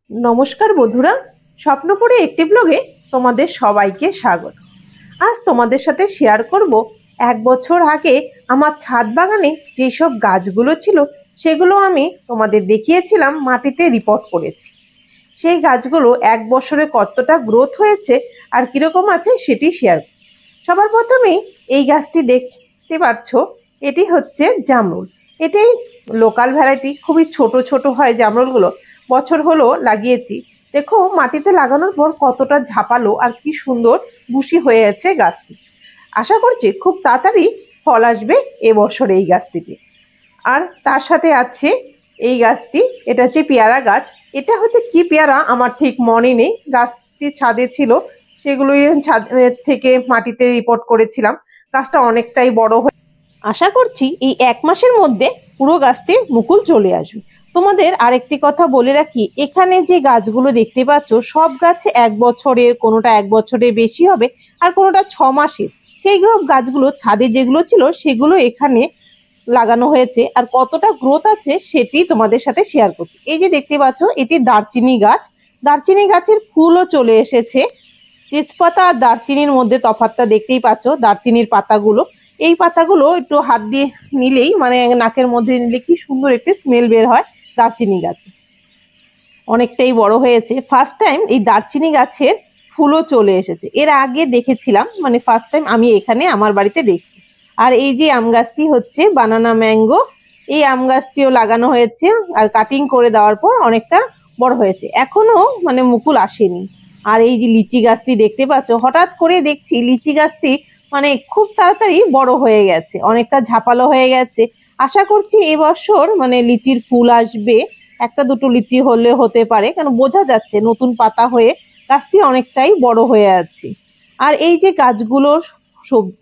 নমস্কার বন্ধুরা, স্বপ্নপুরী একটি ব্লগে তোমাদের সবাইকে স্বাগত। আজ তোমাদের সাথে শেয়ার করব 1 বছর আগে আমার ছাদ বাগানে যেসব গাছগুলো ছিল সেগুলো আমি তোমাদের দেখিয়েছিলাম, মাটিতে রিপোর্ট করেছি। সেই গাছগুলো 1 বছরে কতটা গ্রোথ হয়েছে আর কিরকম আছে সেটি শেয়ার। সবার প্রথমেই এই গাছটি দেখতে পাচ্ছ, এটি হচ্ছে জামরুল। এটি লোকাল ভ্যারাইটি, খুবই ছোট ছোট হয় জামরুলগুলো। বছর হলো লাগিয়েছি, দেখো মাটিতে লাগানোর পর কতটা ঝাপালো আর কি সুন্দর বুশি হয়ে আছে গাছটি। আশা করছি খুব তাড়াতাড়ি ফল আসবে এবছর এই গাছটিতে। আর তার সাথে আছে এই গাছটি, এটা হচ্ছে পেয়ারা গাছ। এটা হচ্ছে কি পেয়ারা আমার ঠিক মনে নেই, গাছটি ছাদে ছিল, সেগুলোই ছাদ থেকে মাটিতে রিপোর্ট করেছিলাম। গাছটা অনেকটাই বড় হয়ে, আশা করছি এই 1 মাসের মধ্যে পুরো গাছটি মুকুল চলে আসবে। তোমাদের আরেকটি কথা বলে রাখি, এখানে যে গাছগুলো দেখতে পাচ্ছ সব গাছ 1 বছরের, কোনোটা 1 বছরের বেশি হবে আর কোনোটা 6 মাসের। সেই গাছগুলো ছাদে যেগুলো ছিল সেগুলো এখানে লাগানো হয়েছে, আর কতটা গ্রোথ আছে সেটি তোমাদের সাথে শেয়ার করছি। এই যে দেখতে পাচ্ছ এটি দারচিনি গাছ। দারচিনি গাছের ফুলও চলে এসেছে। তেজপাতা আর দারচিনির মধ্যে তফাৎটা দেখতেই পাচ্ছ, দারচিনির পাতাগুলো, এই পাতাগুলো একটু হাত দিয়ে নিলেই মানে নাকের মধ্যে নিলে কি সুন্দর একটি স্মেল বের হয় দারচিনি গাছে। অনেকটাই বড় হয়েছে। ফার্স্ট টাইম এই দারচিনি গাছের ফুলও চলে এসেছে, এর আগে দেখেছিলাম, মানে ফার্স্ট টাইম আমি এখানে আমার বাড়িতে দেখছি। আর এই যে আম গাছটি হচ্ছে বানানা ম্যাঙ্গো, এই আম গাছটিও লাগানো হয়েছে আর কাটিং করে দেওয়ার পর অনেকটা বড় হয়েছে, এখনো মানে মুকুল আসেনি। আর এই যে লিচি গাছটি দেখতে পাচ্ছ, হঠাৎ করে দেখছি লিচি গাছটি মানে খুব তাড়াতাড়ি বড় হয়ে গেছে, অনেকটা ঝাপালো হয়ে গেছে। আশা করছি এবছর মানে লিচির ফুল আসবে, একটা দুটো লিচি হলে হতে পারে, কারণ বোঝা যাচ্ছে নতুন পাতা হয়ে গাছটি অনেকটাই বড় হয়ে আছে। আর এই যে গাছগুলো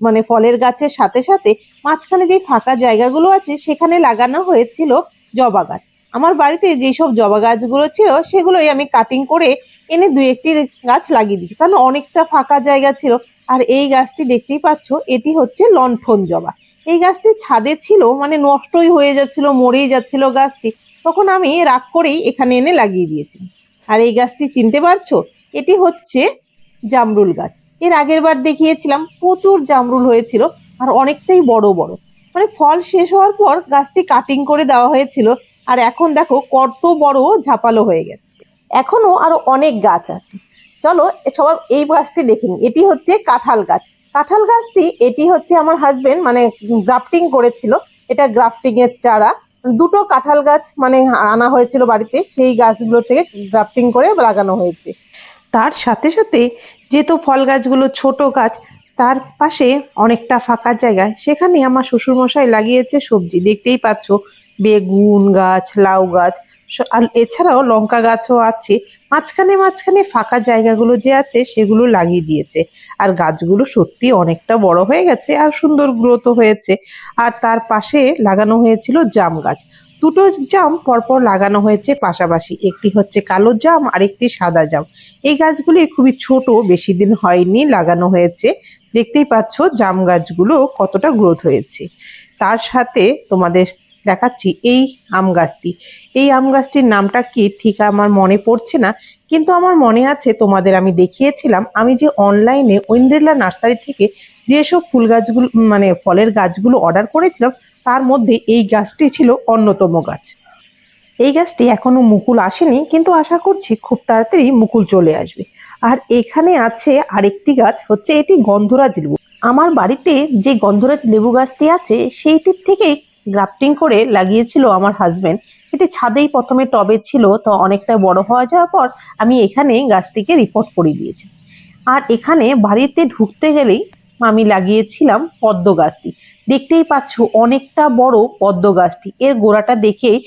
মানে ফলের গাছের সাথে সাথে মাঝখানে যে ফাঁকা জায়গাগুলো আছে সেখানে লাগানো হয়েছিল জবা গাছ। আমার বাড়িতে যেসব জবা গাছগুলো ছিল সেগুলোই আমি কাটিং করে এনে 2-1টি গাছ লাগিয়ে দিচ্ছি, কারণ অনেকটা ফাঁকা জায়গা ছিল। আর এই গাছটি দেখতেই পাচ্ছ, এটি হচ্ছে লণ্ঠন জবা। এই গাছটি ছাদে ছিল, মানে নষ্টই হয়ে যাচ্ছিল, মরেই যাচ্ছিল গাছটি, তখন আমি রাগ করেই এখানে এনে লাগিয়ে দিয়েছি। আর এই গাছটি চিনতে পারছো, এটি হচ্ছে জামরুল গাছ। এর আগের বার দেখিয়েছিলাম, প্রচুর জামরুল হয়েছিল আর অনেকটাই বড় বড়। মানে ফল শেষ হওয়ার পর গাছটি কাটিং করে দেওয়া হয়েছিল, আর এখন দেখো কত বড় ঝাপালো হয়ে গেছে। এখনো আরো অনেক গাছ আছে, চলো সবার এই গাছটি দেখে নিই। এটি হচ্ছে কাঁঠাল গাছ। কাঁঠাল গাছটি এটি হচ্ছে আমার হাজবেন্ড মানে গ্রাফটিং করেছিল, এটা গ্রাফটিং এর চারা। দুটো কাঁঠাল গাছ মানে আনা হয়েছিল বাড়িতে, সেই গাছগুলো থেকে গ্রাফটিং করে লাগানো হয়েছে। তার সাথে সাথে যেহেতু ফল গাছগুলো ছোট গাছ, তার পাশে অনেকটা ফাঁকা জায়গায় সেখানে আমার শ্বশুরমশাই লাগিয়েছে সবজি, দেখতেই পাচ্ছ বেগুন গাছ, লাউ গাছ, আর এছাড়াও লঙ্কা গাছও আছে। মাঝখানে মাঝখানে ফাঁকা জায়গাগুলো যে আছে সেগুলো লাগিয়ে দিয়েছে, আর গাছগুলো সত্যি অনেকটা বড় হয়ে গেছে আর সুন্দর গ্রোথ হয়েছে। আর তার পাশে লাগানো হয়েছিল জাম গাছ। দুটো জাম পরপর লাগানো হয়েছে পাশাপাশি, একটি হচ্ছে কালো জাম আর একটি সাদা জাম। এই গাছগুলি খুবই ছোট, বেশি দিন হয়নি লাগানো হয়েছে। দেখতেই পাচ্ছ জাম গাছগুলো কতটা গ্রোথ হয়েছে। তার সাথে তোমাদের দেখাচ্ছি এই আম গাছটি। এই আম গাছটির নামটা কি ঠিক আমার মনে পড়ছে না, কিন্তু আমার মনে আছে তোমাদের আমি দেখিয়েছিলাম আমি যে অনলাইনে ঐন্দ্রিলা নার্সারি থেকে যেসব ফুল গাছগুলো মানে ফলের গাছগুলো অর্ডার করেছিলাম, তার মধ্যে এই গাছটি ছিল অন্যতম গাছ। এই গাছটি এখনো মুকুল আসেনি, কিন্তু আশা করছি খুব তাড়াতাড়ি মুকুল চলে আসবে। আর এখানে আছে আরেকটি গাছ, হচ্ছে এটি গন্ধরাজ লেবু। আমার বাড়িতে যে গন্ধরাজ লেবু গাছটি আছে সেইটির থেকে গ্রাফটিং করে লাগিয়েছিল আমার হাজবেন্ড। সেটি ছাদেই প্রথমে টবে ছিল, তো অনেকটা বড় হয়ে যাওয়ার পর আমি এখানে গাছটিকে রিপোর্ট করে দিয়েছি। আর এখানে বাড়িতে ঢুকতে গেলেই আমি লাগিয়েছিলাম পদ্ম গাছটি। দেখতেই পাচ্ছ অনেকটা বড় পদ্ম গাছটি, এর গোড়াটা দেখেই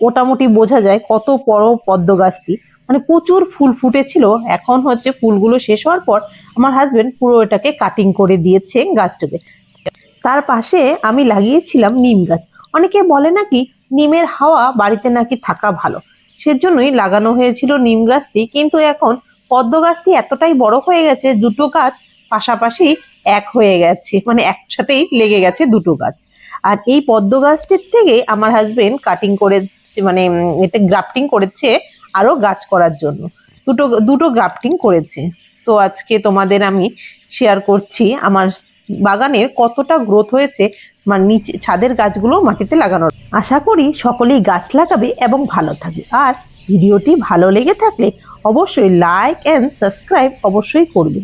মোটামুটি বোঝা যায় কত বড় পদ্ম গাছটি। মানে প্রচুর ফুল ফুটেছিল, এখন হচ্ছে ফুলগুলো শেষ হওয়ার পর আমার হাজবেন্ড পুরো এটাকে কাটিং করে দিয়েছে গাছটাকে। তার পাশে আমি লাগিয়েছিলাম নিম গাছ। অনেকে বলে নাকি নিমের হাওয়া বাড়িতে নাকি থাকা ভালো, সেজন্যই লাগানো হয়েছিল নিম গাছটি। কিন্তু এখন পদ্ম গাছটি এতটাই বড় হয়ে গেছে, দুটো গাছ পাশাপাশি এক হয়ে গেছে, মানে একসাথেই লেগে গেছে দুটো গাছ। আর এই পদ্ম গাছটির থেকে আমার হাজবেন্ড কাটিং করে মানে এটা গ্রাফটিং করেছে আরও গাছ করার জন্য। দুটো দুটো গ্রাফটিং করেছে। তো আজকে তোমাদের আমি শেয়ার করছি আমার বাগানের কতটা গ্রোথ হয়েছে, আমার নিচে ছাদের গাছগুলো মাটিতে লাগানোর। আশা করি সকলেই গাছ লাগাবে এবং ভালো থাকবে। আর ভিডিওটি ভালো লেগে থাকলে অবশ্যই লাইক অ্যান্ড সাবস্ক্রাইব অবশ্যই করবে।